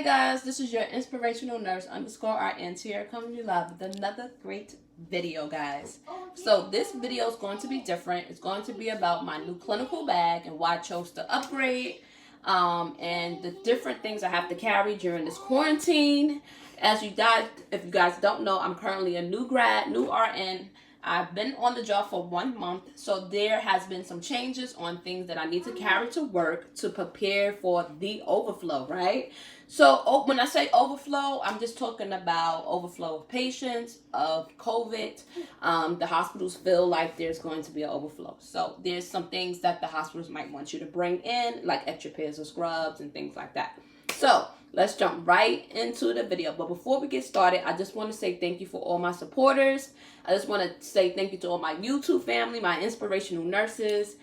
Hey guys, this is your inspirational nurse _RN here coming to you live with another great video, guys. So this video is going to be different. It's going to be about my new clinical bag and why I chose to upgrade, and the different things I have to carry during this quarantine. As you guys, if you guys don't know, I'm currently a new grad, new RN. I've been on the job for 1 month, so there has been some changes on things that I need to carry to work to prepare for the overflow, right? So when I say overflow, I'm just talking about overflow of patients, of COVID. The hospitals feel like there's going to be an overflow. So there's some things that the hospitals might want you to bring in, like extra pairs of scrubs and things like that. So let's jump right into the video. But before we get started, I just want to say thank you for all my supporters. I just want to say thank you to all my YouTube family, my inspirational nurses.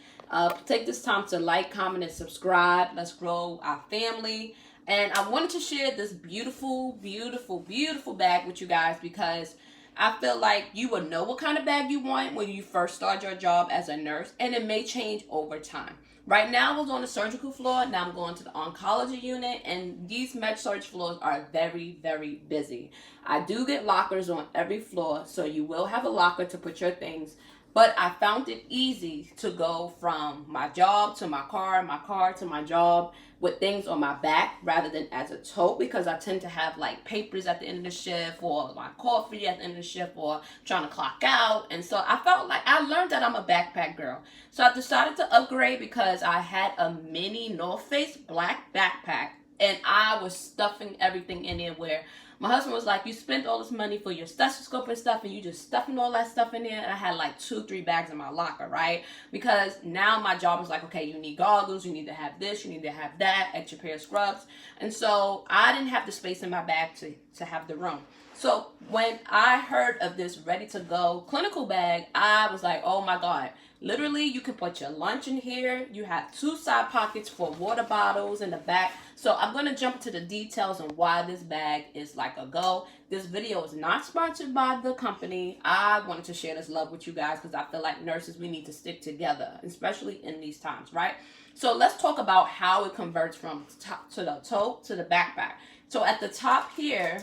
Take this time to like, comment, and subscribe. Let's grow our family. And I wanted to share this beautiful, beautiful, beautiful bag with you guys because I feel like you will know what kind of bag you want when you first start your job as a nurse, and it may change over time. Right now, I was on the surgical floor. Now I'm going to the oncology unit, and these med-surg floors are very, very busy. I do get lockers on every floor, so you will have a locker to put your things. But I found it easy to go from my job to my car to my job with things on my back rather than as a tote, because I tend to have like papers at the end of the shift or my coffee at the end of the shift or trying to clock out. And so I felt like I learned that I'm a backpack girl. So I decided to upgrade because I had a mini North Face black backpack and I was stuffing everything in there, where my husband was like, you spent all this money for your stethoscope and stuff, and you just stuffing all that stuff in there. And I had like 2-3 bags in my locker, right? Because now my job is like, okay, you need goggles, you need to have this, you need to have that, extra pair of scrubs. And so I didn't have the space in my bag to have the room. So when I heard of this ready to go clinical bag, I was like, oh my God. Literally, you can put your lunch in here. You have 2 side pockets for water bottles in the back. So I'm going to jump into the details on why this bag is like a go. This video is not sponsored by the company. I wanted to share this love with you guys because I feel like nurses, we need to stick together, especially in these times, right? So let's talk about how it converts from top to the toe to the backpack. So at the top here,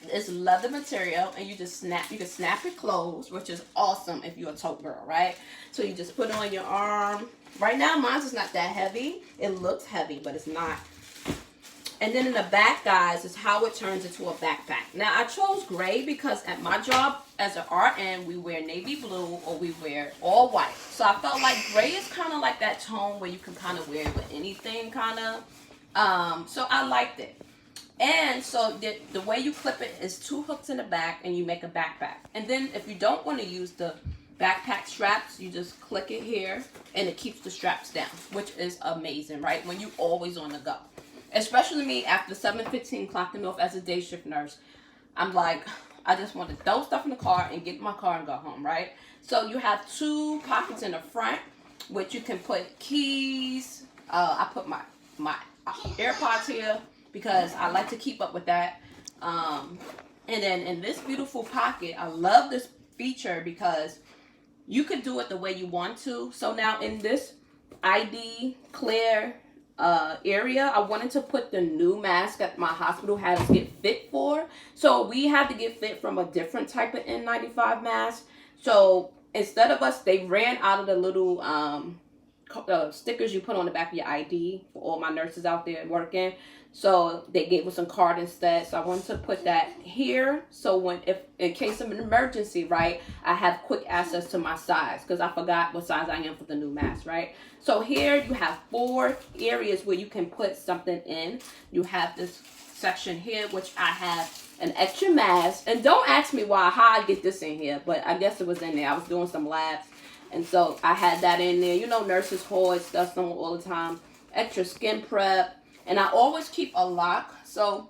it's leather material, and you can snap it closed, which is awesome if you're a tote girl, right? So you just put it on your arm. Right now mine's is not that heavy. It looks heavy, but it's not. And then in the back, guys, is how it turns into a backpack. Now I chose gray because at my job as an RN, we wear navy blue or we wear all white. So I felt like gray is kind of like that tone where you can kind of wear it with anything, kind of. So I liked it. And so the way you clip it is 2 hooks in the back, and you make a backpack. And then if you don't want to use the backpack straps, you just click it here, and it keeps the straps down, which is amazing, right? When you always on the go. Especially me, after 7:15 clocking off as a day shift nurse, I'm like, I just want to throw stuff in the car and get in my car and go home, right? So you have 2 pockets in the front, which you can put keys. I put my AirPods here, because I like to keep up with that. And then in this beautiful pocket, I love this feature because you could do it the way you want to. So now in this ID clear area, I wanted to put the new mask that my hospital had us get fit for. So we had to get fit from a different type of N95 mask. So instead of us, they ran out of the little stickers you put on the back of your ID for all my nurses out there working. So they gave us some card instead. So I wanted to put that here. So if in case of an emergency, right, I have quick access to my size, because I forgot what size I am for the new mask, right? So here you have 4 areas where you can put something in. You have this section here, which I have an extra mask. And don't ask me how I get this in here, but I guess it was in there. I was doing some labs. And so I had that in there. You know, nurses hoard stuff on all the time. Extra skin prep. And I always keep a lock, so,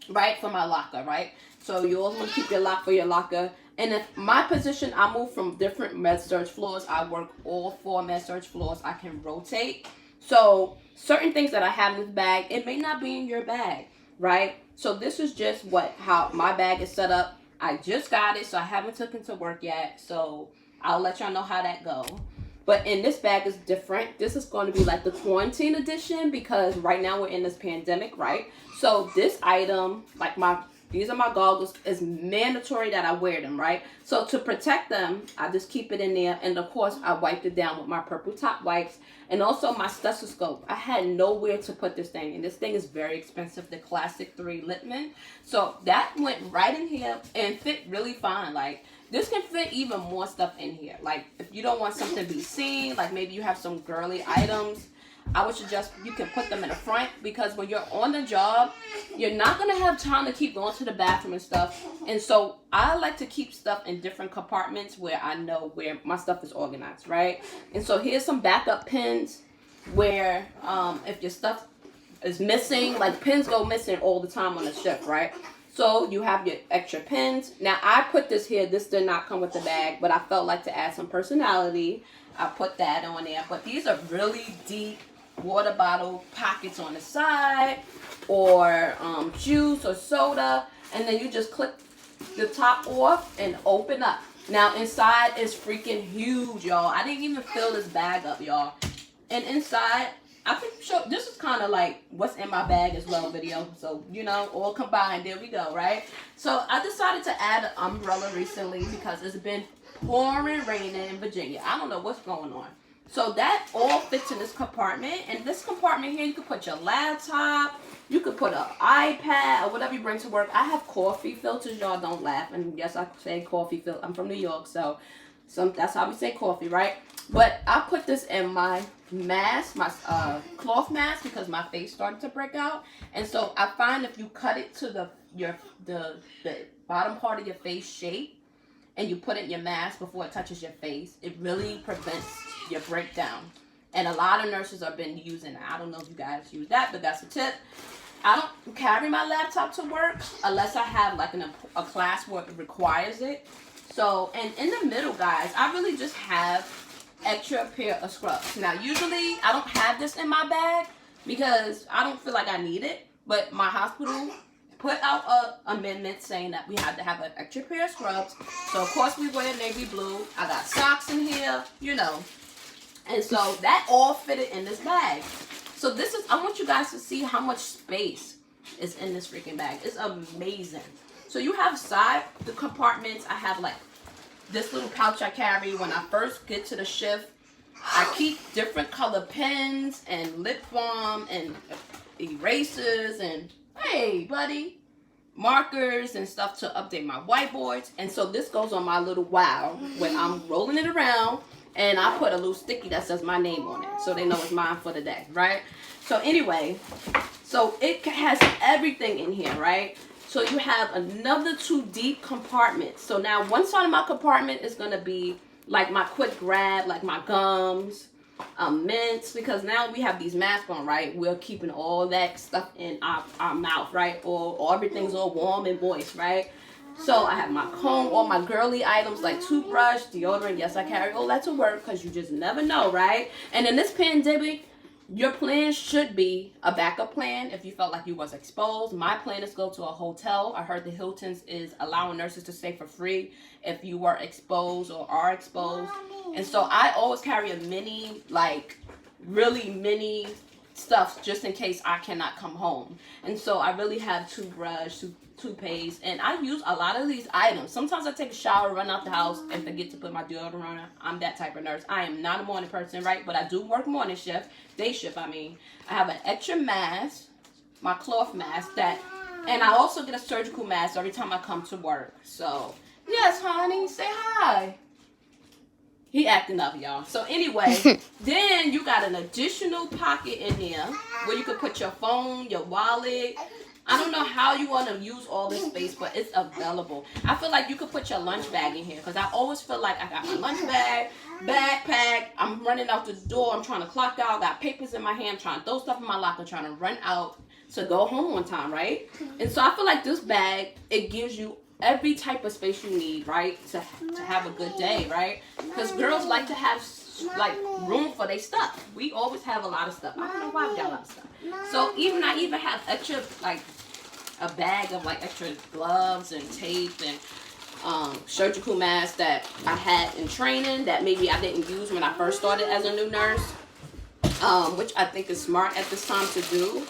right, for my locker, right? So you always want to keep your lock for your locker. And if my position, I move from different med-surg floors. I work all 4 med-surg floors. I can rotate. So certain things that I have in this bag, it may not be in your bag, right? So this is just how my bag is set up. I just got it, so I haven't took it to work yet. So I'll let y'all know how that goes. But in this bag is different. This is going to be like the quarantine edition because right now we're in this pandemic, right? So this item, like these are my goggles, is mandatory that I wear them, right? So to protect them, I just keep it in there. And of course, I wiped it down with my purple top wipes. And also my stethoscope. I had nowhere to put this thing. And this thing is very expensive, the Classic 3 Littman. So that went right in here and fit really fine. Like, this can fit even more stuff in here. Like, if you don't want something to be seen, like maybe you have some girly items, I would suggest you can put them in the front, because when you're on the job, you're not going to have time to keep going to the bathroom and stuff. And so I like to keep stuff in different compartments where I know where my stuff is organized, right? And so here's some backup pins where if your stuff is missing, like pins go missing all the time on the shift, right? So you have your extra pins. Now I put this here. This did not come with the bag, but I felt like to add some personality, I put that on there. But these are really deep water bottle pockets on the side, or juice or soda, and then you just click the top off and open up. Now inside is freaking huge, y'all. I didn't even fill this bag up, y'all. And inside, I can show, this is kind of like what's in my bag as well video. So, you know, all combined, there we go, right? So I decided to add an umbrella recently because it's been pouring raining in Virginia. I don't know what's going on. So that all fits in this compartment. And this compartment here, you can put your laptop, you could put an iPad or whatever you bring to work. I have coffee filters, y'all, don't laugh. And yes, I say coffee filter. I'm from New York, so that's how we say coffee, right? But I put this in my mask, my cloth mask, because my face started to break out. And so I find if you cut it to the bottom part of your face shape, and you put it in your mask before it touches your face, it really prevents your breakdown. And a lot of nurses have been using it. I don't know if you guys use that, but that's a tip. I don't carry my laptop to work unless I have like a class where it requires it. So, and in the middle, guys, I really just have extra pair of scrubs. Now, usually I don't have this in my bag because I don't feel like I need it, but my hospital put out a amendment saying that we had to have an extra pair of scrubs. So of course we wear navy blue. I got socks in here, you know. And so that all fitted in this bag. So this is, I want you guys to see how much space is in this freaking bag. It's amazing. So you have the compartments. I have like this little pouch I carry when I first get to the shift. I keep different color pens and lip balm and erasers and, hey, buddy, markers and stuff to update my whiteboards. And so this goes on my little wow when I'm rolling it around, and I put a little sticky that says my name on it so they know it's mine for the day, right? So anyway, so it has everything in here, right? So you have another 2 deep compartments. So now one side of my compartment is going to be like my quick grab, like my gums, mints, because now we have these masks on, right? We're keeping all that stuff in our mouth, right? Or everything's all warm and moist, right? So I have my comb, all my girly items like toothbrush, deodorant. Yes, I carry all that to work because you just never know, right? And in this pandemic, your plan should be a backup plan if you felt like you was exposed. My plan is go to a hotel. I heard the Hilton's is allowing nurses to stay for free if you were exposed or are exposed. And so I always carry a mini, like really mini stuff just in case I cannot come home. And so I really have toothbrush, toothpaste, and I use a lot of these items. Sometimes I take a shower, run out the house, and forget to put my deodorant on. I'm that type of nurse. I am not a morning person, right? But I do work morning shift, day shift, I mean. I have an extra mask, my cloth mask, and I also get a surgical mask every time I come to work. So, yes, honey, say hi. He acting up, y'all. So anyway, then you got an additional pocket in there where you can put your phone, your wallet. I don't know how you want to use all this space, but it's available. I feel like you could put your lunch bag in here because I always feel like I got my lunch bag, backpack. I'm running out the door. I'm trying to clock out. Got papers in my hand. Trying to throw stuff in my locker. Trying to run out to go home on time, right? And so I feel like this bag, it gives you every type of space you need, right, to have a good day, right? Because girls like to have like room for their stuff. We always have a lot of stuff. I don't know why we got a lot of stuff. So I even have extra, like a bag of like extra gloves and tape and surgical mask that I had in training that maybe I didn't use when I first started as a new nurse, which I think is smart at this time to do.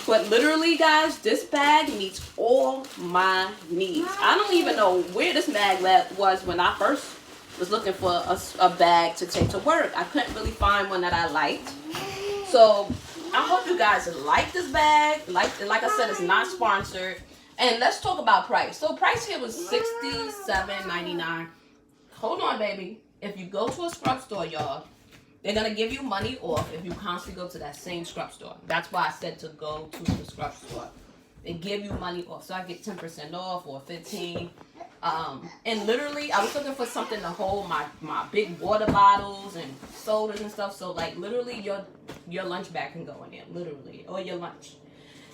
But literally, guys, this bag meets all my needs. I don't even know where this bag was when I first was looking for a bag to take to work. I couldn't really find one that I liked. So I hope you guys like this bag. Like I said, it's not sponsored. And let's talk about price. So price here was $67.99. Hold on, baby. If you go to a scrub store, y'all, they're going to give you money off if you constantly go to that same scrub store. That's why I said to go to the scrub store. They give you money off. So I get 10% off or 15%. And literally, I was looking for something to hold my big water bottles and sodas and stuff. So, like, literally, your lunch bag can go in there. Literally. Or your lunch.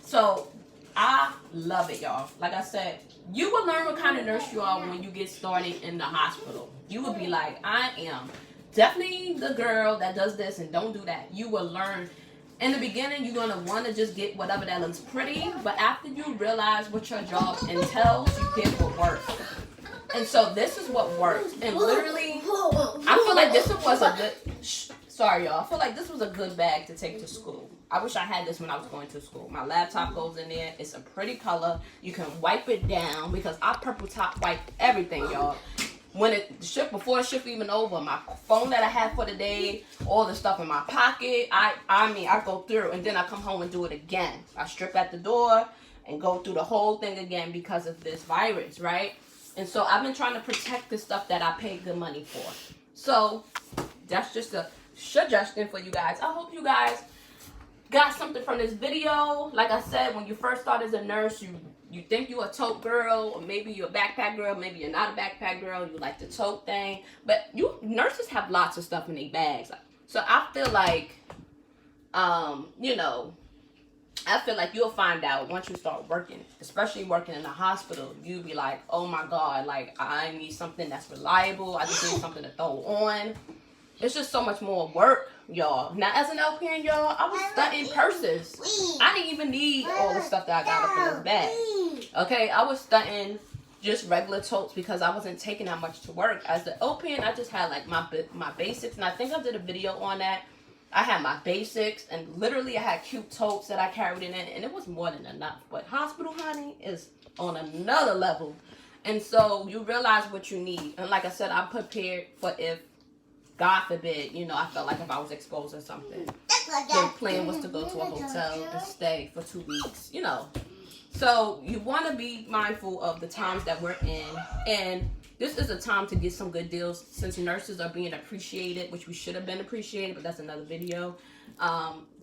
So, I love it, y'all. Like I said, you will learn what kind of nurse you are when you get started in the hospital. You will be like, I am definitely the girl that does this and don't do that. You will learn. In the beginning, you're going to want to just get whatever that looks pretty. But after you realize what your job entails, you get what works. And so this is what works. And literally, I feel like this was a good... Sorry, y'all. I feel like this was a good bag to take to school. I wish I had this when I was going to school. My laptop goes in there. It's a pretty color. You can wipe it down because I purple top wipe everything, y'all. When before the shift even over, my phone that I had for the day, all the stuff in my pocket, I go through and then I come home and do it again. I strip at the door and go through the whole thing again because of this virus, right? And so I've been trying to protect the stuff that I paid good money for. So that's just a suggestion for you guys. I hope you guys got something from this video. Like I said, when you first start as a nurse, you think you're a tote girl, or maybe you're a backpack girl, maybe you're not a backpack girl, you like the tote thing. But nurses have lots of stuff in their bags. So I feel like, I feel like you'll find out once you start working, especially working in the hospital, you'll be like, oh my God, like I need something that's reliable. I just need something to throw on. It's just so much more work, y'all. Now, as an LPN, y'all, I was stunting purses. I didn't even need all the stuff that I got up in this bag. Okay, I was stunting just regular totes because I wasn't taking that much to work. As the LPN, I just had like my basics, and I think I did a video on that. I had my basics, and literally I had cute totes that I carried in it, and it was more than enough. But hospital, honey, is on another level. And so you realize what you need. And like I said, I'm prepared for if, God forbid, I felt like if I was exposed or something. The plan was to go to a hotel and stay for 2 weeks, So you want to be mindful of the times that we're in. And this is a time to get some good deals since nurses are being appreciated, which we should have been appreciated, but that's another video.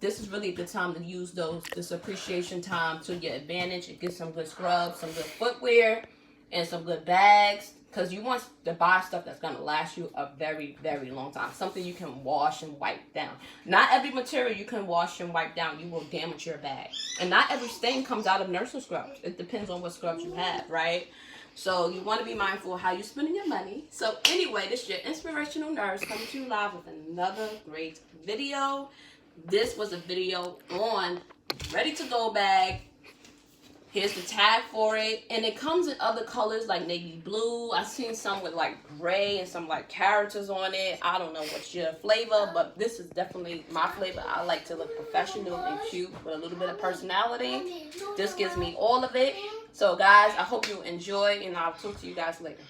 This is really a good time to use this appreciation time to your advantage and get some good scrubs, some good footwear, and some good bags. Because you want to buy stuff that's going to last you a very, very long time. Something you can wash and wipe down. Not every material you can wash and wipe down. You will damage your bag. And not every stain comes out of nursing scrubs. It depends on what scrubs you have, right? So you want to be mindful of how you're spending your money. So anyway, this is your inspirational nurse coming to you live with another great video. This was a video on ready to go bag. Here's the tag for it. And it comes in other colors like navy blue. I've seen some with like gray and some like characters on it. I don't know what's your flavor, but this is definitely my flavor. I like to look professional and cute with a little bit of personality. This gives me all of it. So guys, I hope you enjoy, and I'll talk to you guys later.